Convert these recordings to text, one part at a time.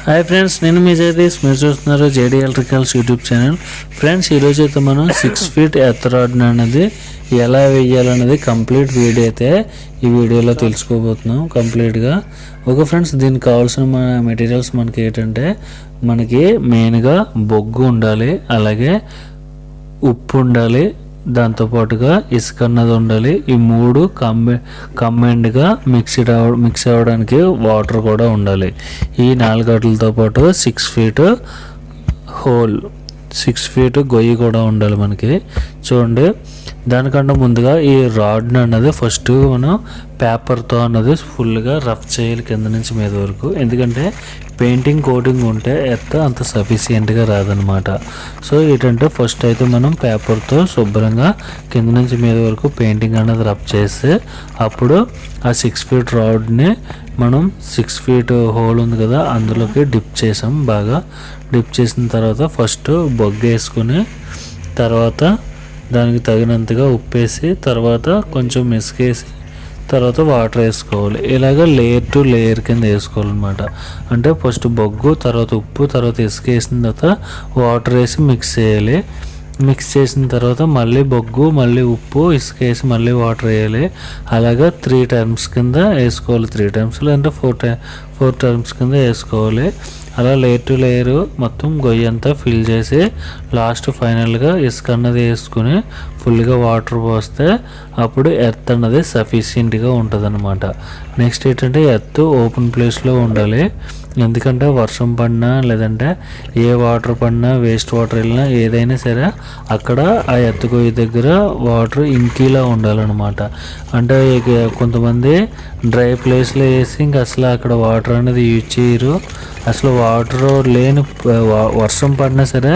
Hi friends, నేను మీ జగదీష్. మీరు చూస్తున్నారు JD electricals YouTube channel. Friends, ఈరోజు అయితే మనం 6 ఫీట్ ఎర్త్ రాడ్ అనేది ఎలా వేయాలనేది కంప్లీట్ వీడియో అయితే ఈ వీడియోలో తెలుసుకోబోతున్నాం కంప్లీట్గా. ఓకే ఫ్రెండ్స్, దీనికి కావాల్సిన మెటీరియల్స్ మనకి ఏంటంటే, మనకి మెయిన్గా బొగ్గు ఉండాలి, అలాగే ఉప్పు ఉండాలి, దాంతోపాటుగా ఇసుక అన్నది ఉండాలి. ఈ మూడు కంబైన్డ్గా మిక్స్ అవ్వడానికి వాటర్ కూడా ఉండాలి. ఈ 4 గంటలతో పాటు 6 ఫీట్ హోల్, 6 ఫీట్ గొయ్యి కూడా ఉండాలి మనకి. చూడండి, దానికంటే ముందుగా ఈ రాడ్ని అన్నది ఫస్ట్ మనం పేపర్తో అన్నది ఫుల్గా రఫ్ చేయాలి కింద నుంచి మీద వరకు. ఎందుకంటే పెయింటింగ్ కోటింగ్ ఉంటే ఎత్త అంత సఫిషియెంట్గా రాదనమాట. సో ఏంటంటే ఫస్ట్ అయితే మనం పేపర్తో శుభ్రంగా కింద నుంచి మీద వరకు పెయింటింగ్ అనేది రఫ్ చేస్తే అప్పుడు ఆ 6 ఫీట్ రాడ్ని మనం 6 ఫీట్ హోల్ ఉంది కదా అందులోకి డిప్ చేసాం. బాగా డిప్ చేసిన తర్వాత ఫస్ట్ బొగ్గు వేసుకుని, తర్వాత దానికి తగినంతగా ఉప్పేసి, తర్వాత కొంచెం ఇసుకేసి, తర్వాత వాటర్ వేసుకోవాలి. ఇలాగ లేయర్ టు లేయర్ కింద వేసుకోవాలన్నమాట. అంటే ఫస్ట్ బొగ్గు, తర్వాత ఉప్పు, తర్వాత ఇసుక వేసిన తర్వాత వాటర్ వేసి మిక్స్ చేయాలి. మిక్స్ చేసిన తర్వాత మళ్ళీ బొగ్గు, మళ్ళీ ఉప్పు, ఇసుక వేసి మళ్ళీ వాటర్ వేయాలి. అలాగా 3 టైమ్స్ కింద వేసుకోవాలి. 3 టైమ్స్ లేదంటే 4 టైమ్స్ కింద వేసుకోవాలి. అలా లేయర్ టు లేయర్ మొత్తం గొయ్యి అంతా ఫిల్ చేసి లాస్ట్ ఫైనల్గా ఇసుక అన్నది వేసుకుని ఫుల్గా వాటర్ పోస్తే అప్పుడు ఎర్త్ అన్నది సఫిషియెంట్గా ఉంటుంది అనమాట. నెక్స్ట్ ఏంటంటే ఎర్త్ ఓపెన్ ప్లేస్లో ఉండాలి. ఎందుకంటే వర్షం పడినా లేదంటే ఏ వాటర్ పడినా, వేస్ట్ వాటర్ వెళ్ళినా, ఏదైనా సరే అక్కడ ఆ ఎర్త్ గొయ్యి దగ్గర వాటర్ ఇంకీలా ఉండాలన్నమాట. అంటే కొంతమంది డ్రై ప్లేస్లో వేసి ఇంక అసలు అక్కడ వాటర్ అనేది యూజ్ చేయరు. అసలు వాటర్ లేని వర్షం పడినా సరే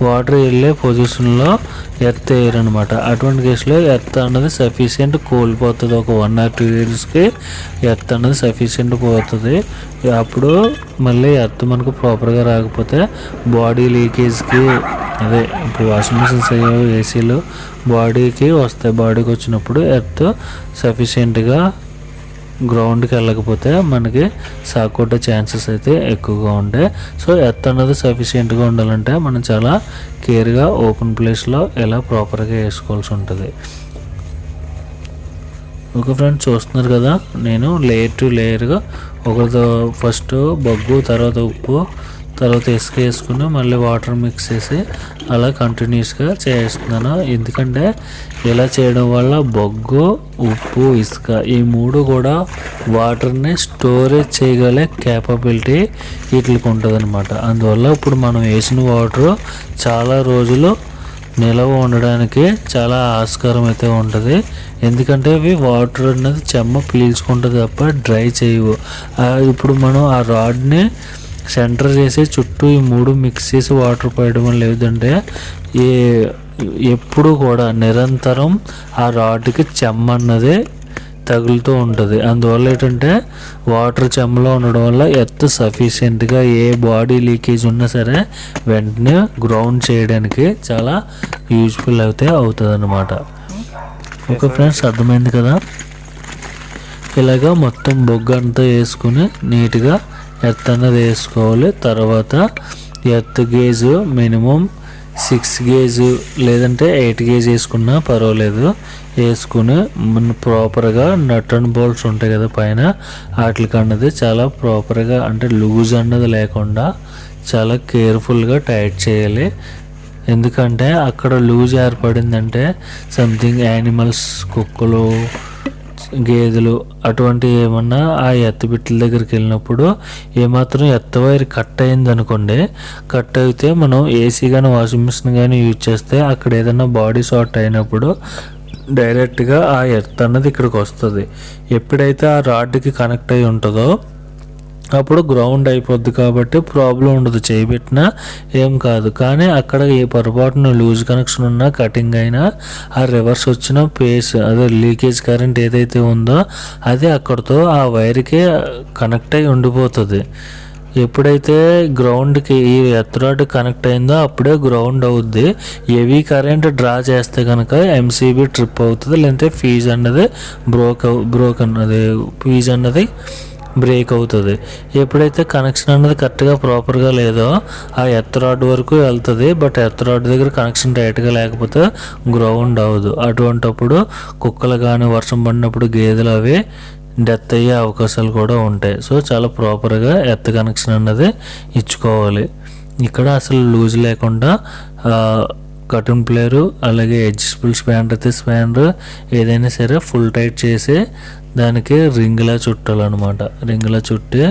వాటర్ వెళ్ళే పొజిషన్లో ఎర్త్ వేయరు అనమాట. అటువంటి కేసులో ఎర్త్ అన్నది సఫిషియెంట్ కోల్పోతుంది. ఒక 1 or 2 yearsకి ఎర్త్ అన్నది సఫిషియెంట్ పోతుంది. అప్పుడు మళ్ళీ ఎర్త్ మనకు ప్రాపర్గా రాకపోతే బాడీ లీకేజ్కి, అదే ఇప్పుడు వాషింగ్ మిషన్స్ ఏసీలు బాడీకి వస్తాయి. బాడీకి వచ్చినప్పుడు ఎర్త్ సఫిషియెంట్గా గ్రౌండ్కి వెళ్ళకపోతే మనకి షాక్ కొట్టే ఛాన్సెస్ అయితే ఎక్కువగా ఉంటాయి. సో ఎర్త్ అన్నది సఫిషియెంట్గా ఉండాలంటే మనం చాలా కేర్గా ఓపెన్ ప్లేస్లో ఎలా ప్రాపర్గా వేసుకోవాల్సి ఉంటుంది. ఓకే ఫ్రెండ్స్, చూస్తున్నారు కదా, నేను లేయర్ టు లేయర్గా ఒకరితో ఫస్ట్ బొగ్గు, తర్వాత ఉప్పు, తర్వాత ఇసుక వేసుకుని మళ్ళీ వాటర్ మిక్స్ చేసి అలా కంటిన్యూస్గా చేస్తున్నాను. ఎందుకంటే ఇలా చేయడం వల్ల బొగ్గు, ఉప్పు, ఇసుక ఈ 3 కూడా వాటర్ని స్టోరేజ్ చేయగలే క్యాపబిలిటీ వీటికి ఉంటుంది అనమాట. అందువల్ల ఇప్పుడు మనం వేసిన వాటర్ చాలా రోజులు నిలవ ఉండడానికి చాలా ఆస్కారం అయితే ఉంటుంది. ఎందుకంటే ఇవి వాటర్ అనేది చెమ్మ పీల్చుకుంటుంది తప్ప డ్రై చేయవు. ఇప్పుడు మనం ఆ రాడ్ని సెంటర్ చేసి చుట్టూ ఈ 3 మిక్స్ చేసి వాటర్ పోయడం లేదంటే ఎప్పుడు కూడా నిరంతరం ఆ రాడ్కి చెమ్మ అన్నది తగులుతూ ఉంటుంది. అందువల్ల ఏంటంటే వాటర్ చెమ్మలో ఉండడం వల్ల ఎర్త్ సఫిషియెంట్గా ఏ బాడీ లీకేజ్ ఉన్నా సరే వెంటనే గ్రౌండ్ చేయడానికి చాలా యూజ్ఫుల్ అయితే అవుతుంది అన్నమాట. ఓకే ఫ్రెండ్స్, అర్థమైంది కదా. ఇలాగా మొత్తం బొగ్గు అంతా వేసుకుని నీట్గా ఎర్త్ అన్నది వేసుకోవాలి. తర్వాత ఎర్త్ గేజ్ మినిమం 6 గేజ్ లేదంటే 8 గేజ్ వేసుకున్నా పర్వాలేదు. వేసుకుని ప్రాపర్గా నట్ అండ్ బోల్ట్స్ ఉంటాయి కదా పైన, వాటికి అన్నది చాలా ప్రాపర్గా, అంటే లూజ్ అన్నది లేకుండా చాలా కేర్ఫుల్గా టైట్ చేయాలి. ఎందుకంటే అక్కడ లూజ్ ఏర్పడిందంటే సంథింగ్ యానిమల్స్, కుక్కలు, గేదెలు అటువంటి ఏమన్నా ఆ ఎత్త బిట్ల దగ్గరికి వెళ్ళినప్పుడు ఏమాత్రం ఎత్త వైర్ కట్ అయింది అనుకోండి, కట్ అయితే మనం ఏసీ కానీ వాషింగ్ మిషన్ కానీ యూజ్ చేస్తే అక్కడ ఏదైనా బాడీ షార్ట్ అయినప్పుడు డైరెక్ట్గా ఆ ఎర్త్ అన్నది ఇక్కడికి వస్తుంది. ఎప్పుడైతే ఆ రాడ్కి కనెక్ట్ అయి ఉంటుందో అప్పుడు గ్రౌండ్ అయిపోద్ది కాబట్టి ప్రాబ్లం ఉండదు, చేయబెట్టినా ఏం కాదు. కానీ అక్కడ ఏ పొరపాటున లూజ్ కనెక్షన్ ఉన్నా, కటింగ్ అయినా, ఆ రివర్స్ వచ్చిన పేస్, అదే లీకేజ్ కరెంట్ ఏదైతే ఉందో అది అక్కడితో ఆ వైర్కి కనెక్ట్ అయి ఉండిపోతుంది. ఎప్పుడైతే గ్రౌండ్కి ఈ ఎర్త్ రాడ్ కనెక్ట్ అయిందో అప్పుడే గ్రౌండ్ అవుద్ది. హెవీ కరెంట్ డ్రా చేస్తే కనుక ఎంసీబీ ట్రిప్ అవుతుంది, లేదంటే ఫీజ్ అన్నది బ్రోకన్, అది ఫీజ్ అన్నది బ్రేక్ అవుతుంది. ఎప్పుడైతే కనెక్షన్ అన్నది కరెక్ట్గా ప్రాపర్గా లేదో ఆ ఎర్త్ రాడ్ వరకు వెళ్తుంది, బట్ ఎర్త్ రాడ్ దగ్గర కనెక్షన్ టైట్గా లేకపోతే గ్రౌండ్ అవ్వదు. అటువంటప్పుడు కుక్కలు కానీ వర్షం పడినప్పుడు గేదెలు అవి డెత్ అయ్యే అవకాశాలు కూడా ఉంటాయి. సో చాలా ప్రాపర్గా ఎర్త్ కనెక్షన్ అన్నది ఇచ్చుకోవాలి. ఇక్కడ అసలు లూజ్ లేకుండా కటన్ ప్లేయరు అలాగే అడ్జస్టబుల్ స్పానర్ అయితే స్పానర్ ఏదైనా సరే ఫుల్ టైట్ చేసి దానికి రింగ్లా చుట్టాలన్నమాట. రింగ్లా చుట్టి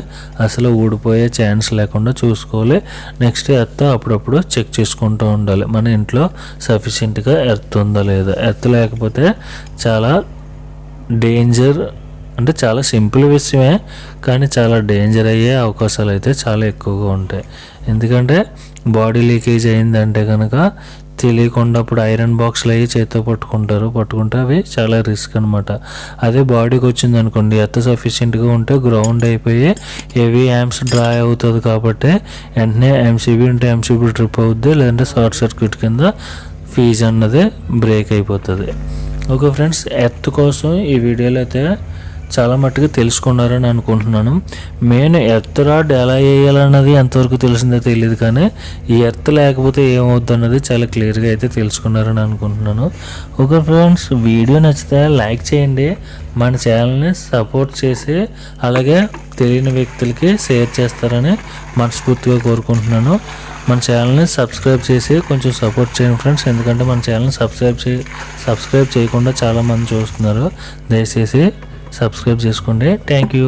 అసలు ఊడిపోయే ఛాన్స్ లేకుండా చూసుకోవాలి. నెక్స్ట్ ఎర్త్ అప్పుడప్పుడు చెక్ చేసుకుంటూ ఉండాలి, మన ఇంట్లో సఫిషియెంట్గా ఎర్త్ ఉందా లేదా. ఎర్త్ లేకపోతే చాలా డేంజర్, అంటే చాలా సింపుల్ విషయమే కానీ చాలా డేంజర్ అయ్యే అవకాశాలు అయితే చాలా ఎక్కువగా ఉంటాయి. ఎందుకంటే బాడీ లీకేజ్ అయిందంటే కనుక తెలియకుండా అప్పుడు ఐరన్ బాక్స్లు అయ్యి చేతితో పట్టుకుంటే అవి చాలా రిస్క్ అనమాట. అదే బాడీకి వచ్చింది అనుకోండి, ఎర్త్ సఫిషియెంట్గా ఉంటే గ్రౌండ్ అయిపోయి హెవీ యాంప్స్ డ్రా అవుతుంది కాబట్టి వెంటనే ఎంసీబీ ఉంటే ఎంసీబీ ట్రిప్ అవుద్ది, లేదంటే షార్ట్ సర్క్యూట్ కింద ఫీజ్ అన్నది బ్రేక్ అయిపోతుంది. ఓకే ఫ్రెండ్స్, ఎర్త్ కోసం ఈ వీడియోలో అయితే చాలా మట్టుకు తెలుసుకున్నారని అనుకుంటున్నాను. మెయిన్ ఎర్త్ రాడ్ ఎలా వేయాలన్నది ఎంతవరకు తెలిసిందో తెలియదు, కానీ ఈ ఎర్త్ లేకపోతే ఏమవుద్ది అన్నది చాలా క్లియర్గా అయితే తెలుసుకున్నారని అనుకుంటున్నాను. ఓకే ఫ్రెండ్స్, వీడియో నచ్చితే లైక్ చేయండి, మన ఛానల్ని సపోర్ట్ చేసి అలాగే తెలియని వ్యక్తులకి షేర్ చేస్తారని మనస్ఫూర్తిగా కోరుకుంటున్నాను. మన ఛానల్ని సబ్స్క్రైబ్ చేసి కొంచెం సపోర్ట్ చేయండి ఫ్రెండ్స్, ఎందుకంటే మన ఛానల్ని సబ్స్క్రైబ్ చేయకుండా చాలామంది చూస్తున్నారు. దయచేసి సబ్స్క్రైబ్ చేసుకోండి. Thank you.